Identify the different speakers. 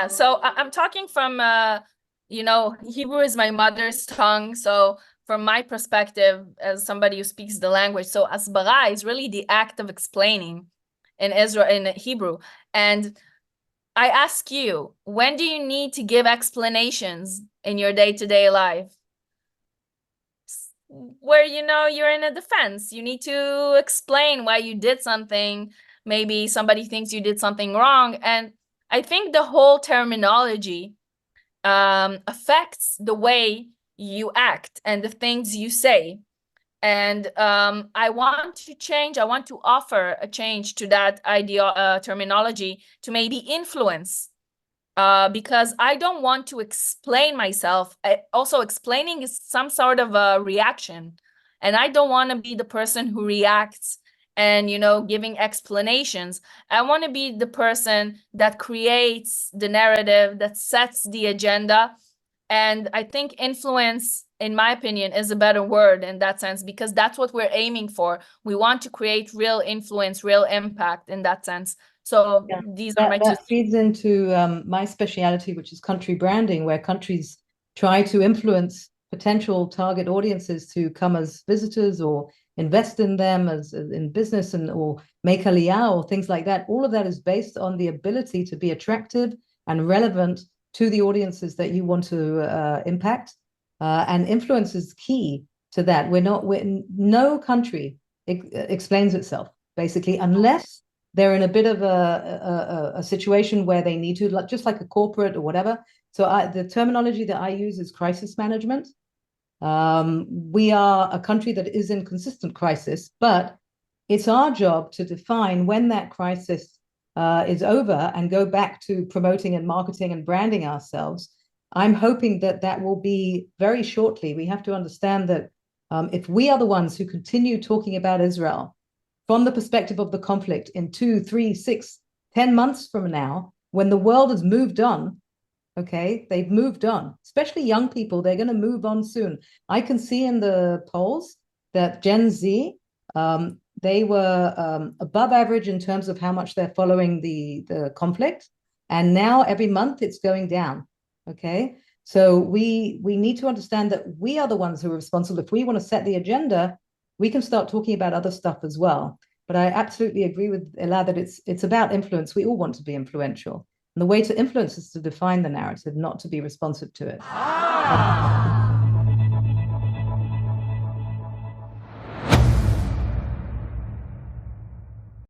Speaker 1: So I'm talking from, Hebrew is my mother's tongue. So from my perspective, as somebody who speaks the language, so Hasbara is really the act of explaining in Israel, in Hebrew. And I ask you, when do you need to give explanations in your day-to-day life? Where, you're in a defense. You need to explain why you did something. Maybe somebody thinks you did something wrong. And I think the whole terminology affects the way you act and the things you say. And I want to change. I want to offer a change to that terminology to maybe influence, because I don't want to explain myself. Also, explaining is some sort of a reaction, and I don't want to be the person who reacts and, giving explanations. I want to be the person that creates the narrative, that sets the agenda. And I think influence, in my opinion, is a better word in that sense, because that's what we're aiming for. We want to create real influence, real impact in that sense. So
Speaker 2: Yeah,
Speaker 1: these are my
Speaker 2: that
Speaker 1: two.
Speaker 2: that feeds into my speciality, which is country branding, where countries try to influence potential target audiences to come as visitors or invest in them as in business and or make aliyah or things like that. All of that is based on the ability to be attractive and relevant to the audiences that you want to impact. And influence is key to that. No country explains itself basically unless they're in a bit of a situation where they need to, just like a corporate or whatever. So the terminology that I use is crisis management. We are a country that is in consistent crisis, but it's our job to define when that crisis is over and go back to promoting and marketing and branding ourselves. I'm hoping that that will be very shortly. We have to understand that if we are the ones who continue talking about Israel from the perspective of the conflict in 2, 3, 6, 10 months from now, when the world has moved on, okay, they've moved on, especially young people, they're going to move on soon. I can see in the polls that Gen Z, they were above average in terms of how much they're following the conflict. And now every month it's going down, okay? So we need to understand that we are the ones who are responsible. If we want to set the agenda, we can start talking about other stuff as well. But I absolutely agree with Ella that it's about influence. We all want to be influential. And the way to influence is to define the narrative, not to be responsive to it.